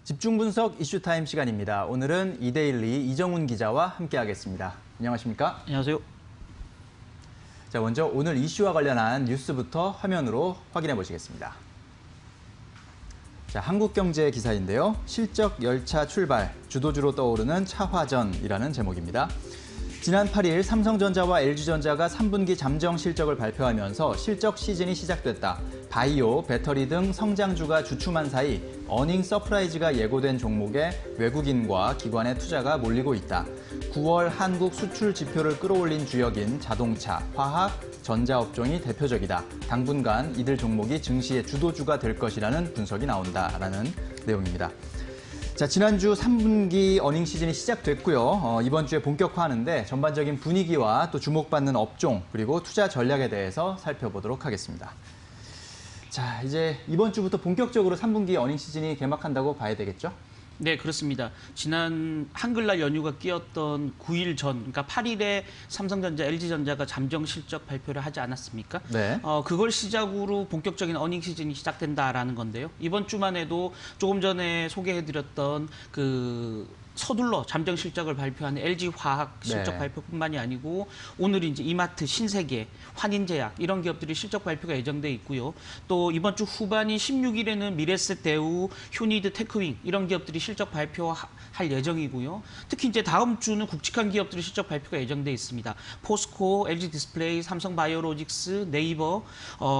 집중 분석 이슈타임 시간입니다. 오늘은 이데일리 이정훈 기자와 함께하겠습니다. 안녕하십니까? 안녕하세요. 자, 먼저 오늘 이슈와 관련한 뉴스부터 화면으로 확인해 보시겠습니다. 자, 한국경제 기사인데요. 실적 열차 출발, 주도주로 떠오르는 차화전이라는 제목입니다. 지난 8일 삼성전자와 LG전자가 3분기 잠정 실적을 발표하면서 실적 시즌이 시작됐다. 바이오, 배터리 등 성장주가 주춤한 사이 어닝 서프라이즈가 예고된 종목에 외국인과 기관의 투자가 몰리고 있다. 9월 한국 수출 지표를 끌어올린 주역인 자동차, 화학, 전자업종이 대표적이다. 당분간 이들 종목이 증시의 주도주가 될 것이라는 분석이 나온다라는 내용입니다. 자, 지난주 3분기 어닝 시즌이 시작됐고요. 이번 주에 본격화하는데 전반적인 분위기와 또 주목받는 업종 그리고 투자 전략에 대해서 살펴보도록 하겠습니다. 자, 이제 이번 주부터 본격적으로 3분기 어닝 시즌이 개막한다고 봐야 되겠죠? 네, 그렇습니다. 지난 한글날 연휴가 끼었던 9일 전, 그러니까 8일에 삼성전자, LG전자가 잠정 실적 발표를 하지 않았습니까? 네. 그걸 시작으로 본격적인 어닝 시즌이 시작된다라는 건데요. 이번 주만 해도 조금 전에 소개해드렸던 서둘러 잠정 실적을 발표한 LG화학 실적 네. 발표뿐만이 아니고 오늘 이제 이마트, 신세계, 환인제약 이런 기업들이 실적 발표가 예정돼 있고요. 또 이번 주 후반인 16일에는 미래에셋 대우, 휴니드, 테크윙 이런 기업들이 실적 발표할 예정이고요. 특히 이제 다음 주는 굵직한 기업들의 실적 발표가 예정돼 있습니다. 포스코, LG디스플레이, 삼성바이오로직스, 네이버,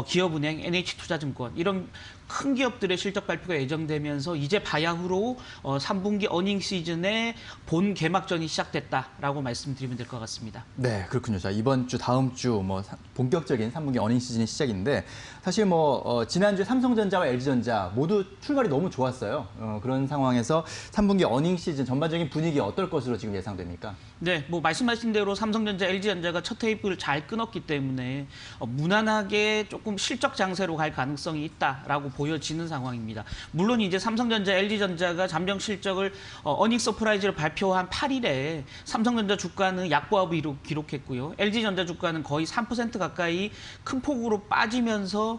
기업은행, NH투자증권 이런 큰 기업들의 실적 발표가 예정되면서 이제 바야흐로 3분기 어닝 시즌의 본 개막전이 시작됐다라고 말씀드리면 될 것 같습니다. 네, 그렇군요. 자, 이번 주, 다음 주 본격적인 3분기 어닝 시즌이 시작인데 사실 지난주에 삼성전자와 LG전자 모두 출발이 너무 좋았어요. 그런 상황에서 3분기 어닝 시즌 전반적인 분위기 어떨 것으로 지금 예상됩니까? 네, 말씀하신 대로 삼성전자, LG전자가 첫 테이프를 잘 끊었기 때문에 무난하게 조금 실적 장세로 갈 가능성이 있다라고 보여지는 상황입니다. 물론 이제 삼성전자, LG전자가 잠정 실적을 어닝 서프라이즈를 발표한 8일에 삼성전자 주가는 약보합을 기록했고요. LG전자 주가는 거의 3% 가까이 큰 폭으로 빠지면서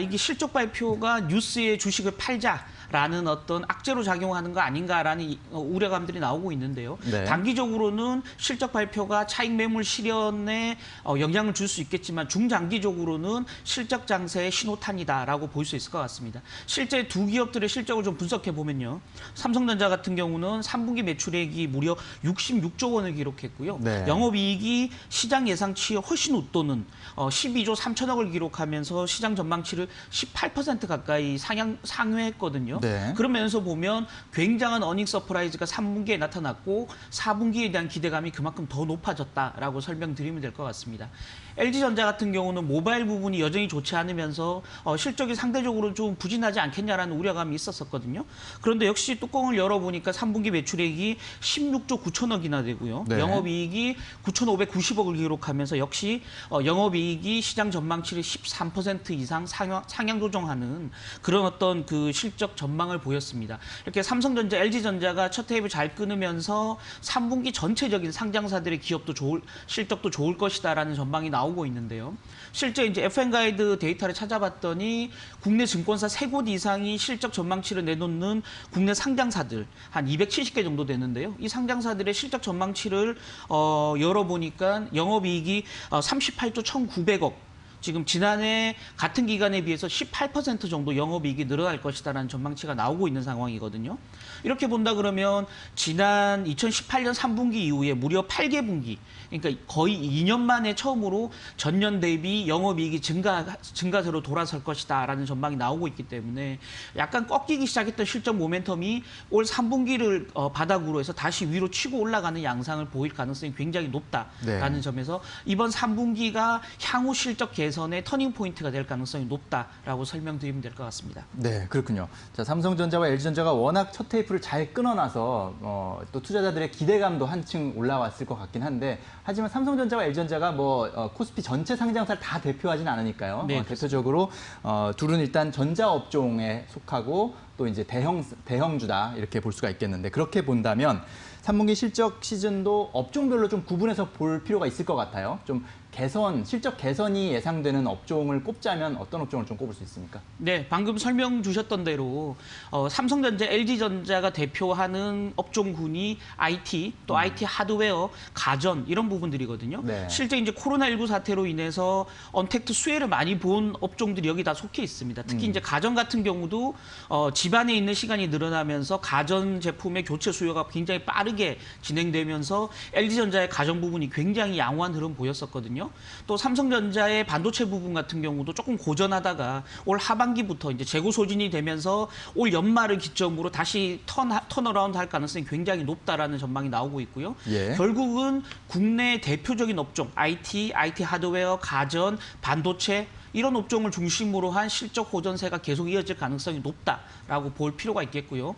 이게 실적 발표가 뉴스에 주식을 팔자라는 어떤 악재로 작용하는 거 아닌가라는 우려감들이 나오고 있는데요. 네. 단기적으로는 실적 발표가 차익 매물 실현에 영향을 줄 수 있겠지만 중장기적으로는 실적 장세의 신호탄이다라고 볼 수 있을 것 같습니다. 실제 두 기업들의 실적을 좀 분석해 보면요. 삼성전자 같은 경우는 3분기 매출액이 무려 66조 원을 기록했고요. 네. 영업이익이 시장 예상치에 훨씬 웃도는 12조 3천억을 기록하면서 시장 전망치를 18% 가까이 상회했거든요. 네. 그러면서 보면 굉장한 어닝 서프라이즈가 3분기에 나타났고 4분기에 대한 기대감이 그만큼 더 높아졌다라고 설명드리면 될 것 같습니다. LG전자 같은 경우는 모바일 부분이 여전히 좋지 않으면서 실적이 상대적으로 좀 부진하지 않겠냐라는 우려감이 있었거든요. 그런데 역시 뚜껑을 열어보니까 3분기 매출액이 16조 9천억이나 되고요. 네. 영업이익이 9,590억을 기록하면서 역시 영업이익이 시장 전망치를 13% 이상 상향 조정하는 그런 어떤 그 실적 전망을 보였습니다. 이렇게 삼성전자, LG전자가 첫 테이프 잘 끊으면서 3분기 전체적인 상장사들의 실적도 좋을 것이다라는 전망이 나오고 있는데요. 실제 이제 FN가이드 데이터를 찾아봤더니 국내 증권사 3곳 이상이 실적 전망치를 내놓는 국내 상장사들 한 270개 정도 되는데요. 이 상장사들의 실적 전망치를 열어보니까 영업이익이 38조 1,900억. 지금 지난해 같은 기간에 비해서 18% 정도 영업이익이 늘어날 것이다라는 전망치가 나오고 있는 상황이거든요. 이렇게 본다 그러면 지난 2018년 3분기 이후에 무려 8개 분기, 그러니까 거의 2년 만에 처음으로 전년 대비 영업이익이 증가세로 돌아설 것이다라는 전망이 나오고 있기 때문에 약간 꺾이기 시작했던 실적 모멘텀이 올 3분기를 바닥으로 해서 다시 위로 치고 올라가는 양상을 보일 가능성이 굉장히 높다라는 네. 점에서 이번 3분기가 향후 실적 개선의 터닝 포인트가 될 가능성이 높다라고 설명드리면 될 것 같습니다. 네, 그렇군요. 자, 삼성전자와 LG전자가 워낙 첫 테이프를 잘 끊어놔서 또 투자자들의 기대감도 한층 올라왔을 것 같긴 한데 하지만 삼성전자와 LG전자가 코스피 전체 상장사를 다 대표하진 않으니까요. 네, 대표적으로 둘은 일단 전자업종에 속하고 또 이제 대형주다 이렇게 볼 수가 있겠는데 그렇게 본다면 3분기 실적 시즌도 업종별로 좀 구분해서 볼 필요가 있을 것 같아요. 좀 실적 개선이 예상되는 업종을 꼽자면 어떤 업종을 좀 꼽을 수 있습니까? 네, 방금 설명 주셨던 대로 삼성전자, LG전자가 대표하는 업종군이 IT, 또 IT 하드웨어, 가전 이런 부분들이거든요. 네. 실제 이제 코로나19 사태로 인해서 언택트 수혜를 많이 본 업종들이 여기 다 속해 있습니다. 특히 이제 가전 같은 경우도 집안에 있는 시간이 늘어나면서 가전 제품의 교체 수요가 굉장히 빠르게 진행되면서 LG전자의 가전 부분이 굉장히 양호한 흐름 보였었거든요. 또 삼성전자의 반도체 부분 같은 경우도 조금 고전하다가 올 하반기부터 이제 재고 소진이 되면서 올 연말을 기점으로 다시 턴어라운드 할 가능성이 굉장히 높다라는 전망이 나오고 있고요. 예. 결국은 국내 대표적인 업종 IT 하드웨어, 가전, 반도체 이런 업종을 중심으로 한 실적 호전세가 계속 이어질 가능성이 높다라고 볼 필요가 있겠고요.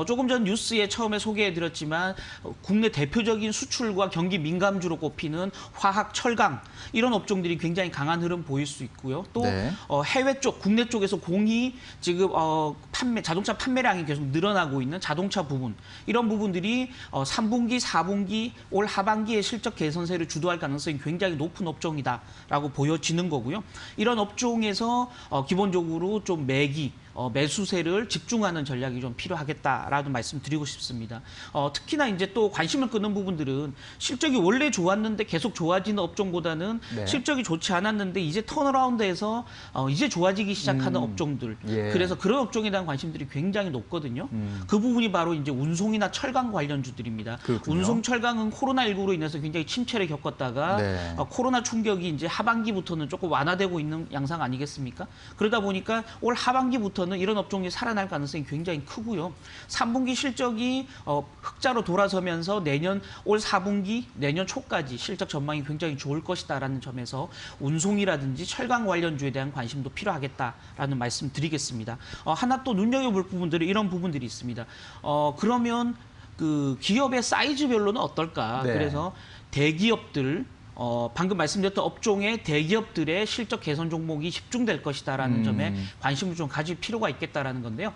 조금 전 뉴스에 처음에 소개해드렸지만 국내 대표적인 수출과 경기 민감주로 꼽히는 화학, 철강 이런 업종들이 굉장히 강한 흐름 보일 수 있고요. 또 네. 해외 쪽, 국내 쪽에서 공이 지금 자동차 판매량이 계속 늘어나고 있는 자동차 부분 이런 부분들이 3분기, 4분기, 올 하반기에 실적 개선세를 주도할 가능성이 굉장히 높은 업종이다라고 보여지는 거고요. 이런 업종에서 기본적으로 좀 매수세를 집중하는 전략이 좀 필요하겠다라는 말씀 드리고 싶습니다. 특히나 이제 또 관심을 끄는 부분들은 실적이 원래 좋았는데 계속 좋아지는 업종보다는 네. 실적이 좋지 않았는데 이제 턴어라운드에서 이제 좋아지기 시작하는 업종들. 예. 그래서 그런 업종에 대한 관심들이 굉장히 높거든요. 그 부분이 바로 이제 운송이나 철강 관련주들입니다. 그렇군요. 운송 철강은 코로나19로 인해서 굉장히 침체를 겪었다가 네. 코로나 충격이 이제 하반기부터는 조금 완화되고 있는 양상 아니겠습니까? 그러다 보니까 올 하반기부터는 이런 업종이 살아날 가능성이 굉장히 크고요. 3분기 실적이 흑자로 돌아서면서 올 4분기, 내년 초까지 실적 전망이 굉장히 좋을 것이다라는 점에서 운송이라든지 철강 관련주에 대한 관심도 필요하겠다라는 말씀 드리겠습니다. 하나 또 눈여겨볼 부분들이 이런 부분들이 있습니다. 그러면 그 기업의 사이즈별로는 어떨까? 네. 그래서 대기업들 방금 말씀드렸던 업종의 대기업들의 실적 개선 종목이 집중될 것이다라는 점에 관심을 좀 가질 필요가 있겠다라는 건데요.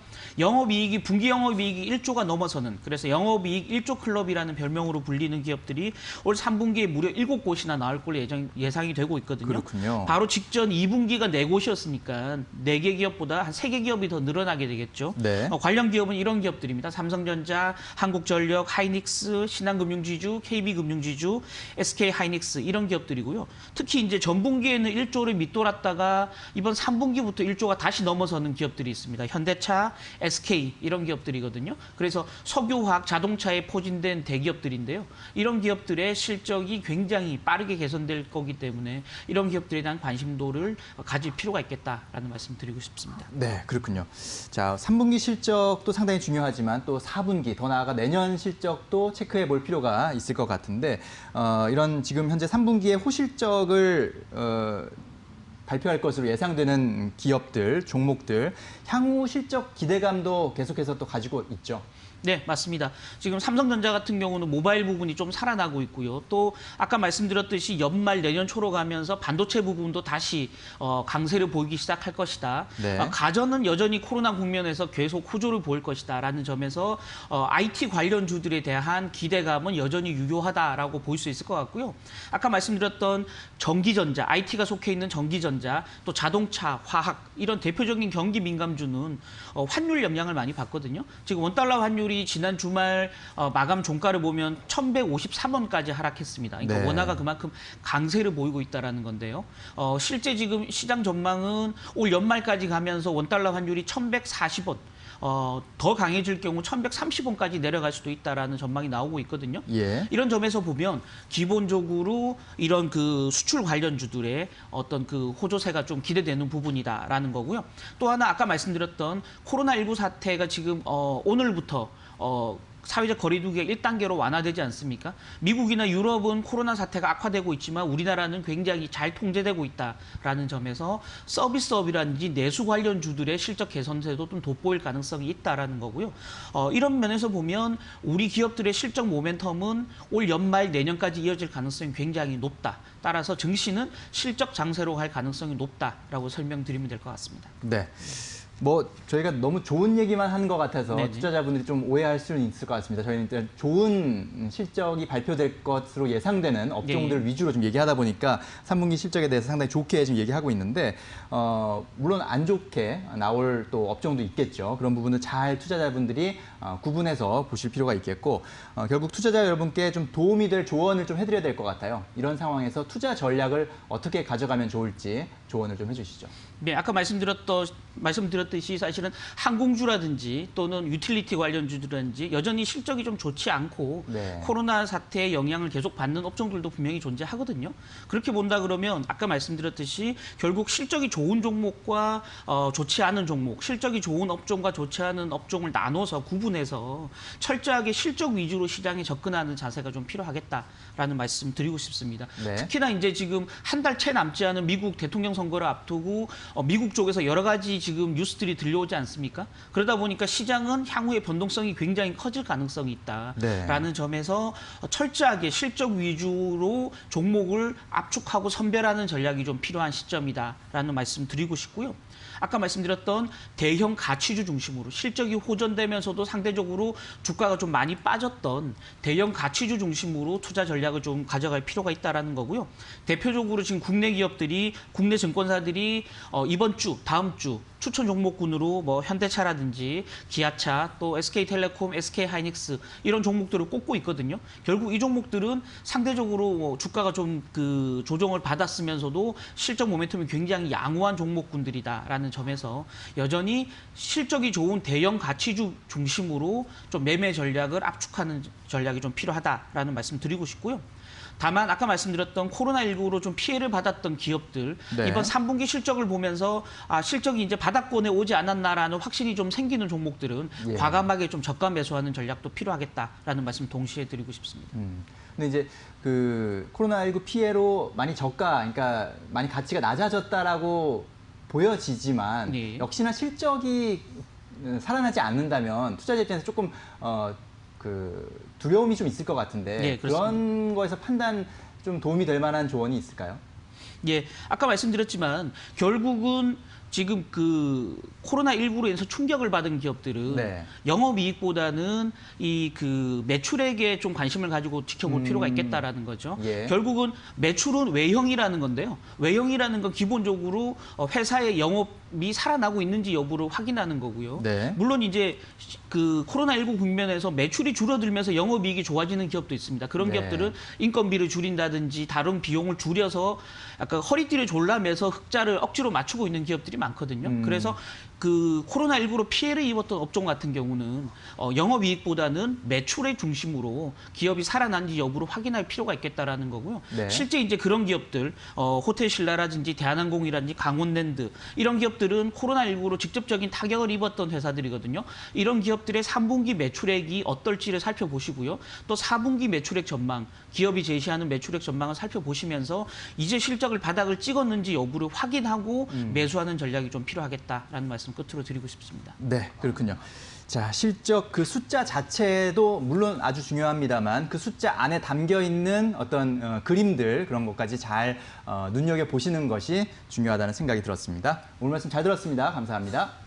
분기 영업이익이 1조가 넘어서는 그래서 영업이익 1조 클럽이라는 별명으로 불리는 기업들이 올 3분기에 무려 7곳이나 나올 걸로 예상이 되고 있거든요. 그렇군요. 바로 직전 2분기가 4곳이었으니까 4개 기업보다 한 3개 기업이 더 늘어나게 되겠죠. 네. 관련 기업은 이런 기업들입니다. 삼성전자, 한국전력, 하이닉스, 신한금융지주, KB금융지주, SK하이닉스 이런 기업들이고요. 특히 이제 전분기에는 1조를 밑돌았다가 이번 3분기부터 1조가 다시 넘어서는 기업들이 있습니다. 현대차, SK 이런 기업들이거든요. 그래서 석유화학, 자동차에 포진된 대기업들인데요. 이런 기업들의 실적이 굉장히 빠르게 개선될 거기 때문에 이런 기업들에 대한 관심도를 가질 필요가 있겠다라는 말씀 드리고 싶습니다. 네, 그렇군요. 자, 3분기 실적도 상당히 중요하지만 또 4분기, 더 나아가 내년 실적도 체크해 볼 필요가 있을 것 같은데 이런 지금 현재 3분기에 호실적을 발표할 것으로 예상되는 기업들, 종목들, 향후 실적 기대감도 계속해서 또 가지고 있죠. 네, 맞습니다. 지금 삼성전자 같은 경우는 모바일 부분이 좀 살아나고 있고요. 또 아까 말씀드렸듯이 연말 내년 초로 가면서 반도체 부분도 다시 강세를 보이기 시작할 것이다. 네. 가전은 여전히 코로나 국면에서 계속 호조를 보일 것이다라는 점에서 IT 관련주들에 대한 기대감은 여전히 유효하다라고 볼 수 있을 것 같고요. 아까 말씀드렸던 전기전자, IT가 속해 있는 전기전자, 또 자동차, 화학 이런 대표적인 경기 민감주는 환율 영향을 많이 받거든요. 지금 원달러 환율이 지난 주말 마감 종가를 보면 1,153원까지 하락했습니다. 그러니까 네. 원화가 그만큼 강세를 보이고 있다는 건데요. 실제 지금 시장 전망은 올 연말까지 가면서 원달러 환율이 1,140원, 더 강해질 경우 1,130원까지 내려갈 수도 있다라는 전망이 나오고 있거든요. 예. 이런 점에서 보면 기본적으로 이런 그 수출 관련주들의 어떤 그 호조세가 좀 기대되는 부분이다라는 거고요. 또 하나 아까 말씀드렸던 코로나19 사태가 지금 오늘부터 사회적 거리두기가 1단계로 완화되지 않습니까? 미국이나 유럽은 코로나 사태가 악화되고 있지만 우리나라는 굉장히 잘 통제되고 있다라는 점에서 서비스업이라든지 내수 관련주들의 실적 개선세도 좀 돋보일 가능성이 있다라는 거고요. 이런 면에서 보면 우리 기업들의 실적 모멘텀은 올 연말 내년까지 이어질 가능성이 굉장히 높다. 따라서 증시는 실적 장세로 갈 가능성이 높다라고 설명드리면 될 것 같습니다. 네. 뭐 저희가 너무 좋은 얘기만 하는 것 같아서 네네. 투자자분들이 좀 오해할 수는 있을 것 같습니다. 저희는 일단 좋은 실적이 발표될 것으로 예상되는 업종들 네. 위주로 좀 얘기하다 보니까 3분기 실적에 대해서 상당히 좋게 지금 얘기하고 있는데 물론 안 좋게 나올 또 업종도 있겠죠. 그런 부분을 잘 투자자분들이 구분해서 보실 필요가 있겠고 결국 투자자 여러분께 좀 도움이 될 조언을 좀 해드려야 될 것 같아요. 이런 상황에서 투자 전략을 어떻게 가져가면 좋을지 조언을 좀 해주시죠. 네, 아까 말씀드렸듯이 사실은 항공주라든지 또는 유틸리티 관련주라든지 여전히 실적이 좀 좋지 않고 네. 코로나 사태의 영향을 계속 받는 업종들도 분명히 존재하거든요. 그렇게 본다 그러면 아까 말씀드렸듯이 결국 실적이 좋은 종목과 좋지 않은 종목, 실적이 좋은 업종과 좋지 않은 업종을 나눠서 구분해서 철저하게 실적 위주로 시장에 접근하는 자세가 좀 필요하겠다라는 말씀 드리고 싶습니다. 네. 특히나 이제 지금 한 달 채 남지 않은 미국 대통령 선거를 앞두고 미국 쪽에서 여러 가지 지금 뉴스들이 들려오지 않습니까? 그러다 보니까 시장은 향후의 변동성이 굉장히 커질 가능성이 있다라는 네. 점에서 철저하게 실적 위주로 종목을 압축하고 선별하는 전략이 좀 필요한 시점이다라는 말씀 드리고 싶고요. 아까 말씀드렸던 대형 가치주 중심으로 실적이 호전되면서도 상대적으로 주가가 좀 많이 빠졌던 대형 가치주 중심으로 투자 전략을 좀 가져갈 필요가 있다라는 거고요. 대표적으로 지금 국내 기업들이 국내 증권사들이 이번 주, 다음 주 추천 종목군으로 뭐 현대차라든지 기아차, 또 SK텔레콤, SK하이닉스 이런 종목들을 꼽고 있거든요. 결국 이 종목들은 상대적으로 뭐 주가가 좀 그 조정을 받았으면서도 실적 모멘텀이 굉장히 양호한 종목군들이다라는 점에서 여전히 실적이 좋은 대형 가치주 중심으로 좀 매매 전략을 압축하는 전략이 좀 필요하다라는 말씀 드리고 싶고요. 다만 아까 말씀드렸던 코로나19로 좀 피해를 받았던 기업들 네. 이번 3분기 실적을 보면서 실적이 이제 바닥권에 오지 않았나라는 확신이 좀 생기는 종목들은 예. 과감하게 좀 저가 매수하는 전략도 필요하겠다라는 말씀 동시에 드리고 싶습니다. 근데 이제 그 코로나19 피해로 많이 그러니까 많이 가치가 낮아졌다라고 보여지지만 네. 역시나 실적이 살아나지 않는다면 투자자 입장에서 조금 그 두려움이 좀 있을 것 같은데 네, 그렇습니다. 그런 거에서 판단 좀 도움이 될 만한 조언이 있을까요? 예, 아까 말씀드렸지만 결국은 지금 그 코로나19로 인해서 충격을 받은 기업들은 네. 영업이익보다는 이 그 매출액에 좀 관심을 가지고 지켜볼 필요가 있겠다라는 거죠. 예. 결국은 매출은 외형이라는 건데요. 외형이라는 건 기본적으로 회사의 영업이 살아나고 있는지 여부를 확인하는 거고요. 네. 물론 이제 그 코로나19 국면에서 매출이 줄어들면서 영업이익이 좋아지는 기업도 있습니다. 그런 네. 기업들은 인건비를 줄인다든지 다른 비용을 줄여서 약간 허리띠를 졸라매서 흑자를 억지로 맞추고 있는 기업들이 많거든요. 그래서 그 코로나19로 피해를 입었던 업종 같은 경우는 영업이익보다는 매출의 중심으로 기업이 살아난지 여부를 확인할 필요가 있겠다라는 거고요. 네. 실제 이제 그런 기업들, 호텔신라라든지 대한항공이라든지 강원랜드 이런 기업들은 코로나19로 직접적인 타격을 입었던 회사들이거든요. 이런 기업들의 3분기 매출액이 어떨지를 살펴보시고요. 또 4분기 매출액 전망, 기업이 제시하는 매출액 전망을 살펴보시면서 이제 실적을 바닥을 찍었는지 여부를 확인하고 매수하는 전략이 좀 필요하겠다라는 말씀 끝으로 드리고 싶습니다. 네, 그렇군요. 자, 실적 그 숫자 자체도 물론 아주 중요합니다만 그 숫자 안에 담겨 있는 어떤 그림들 그런 것까지 잘 눈여겨 보시는 것이 중요하다는 생각이 들었습니다. 오늘 말씀 잘 들었습니다. 감사합니다.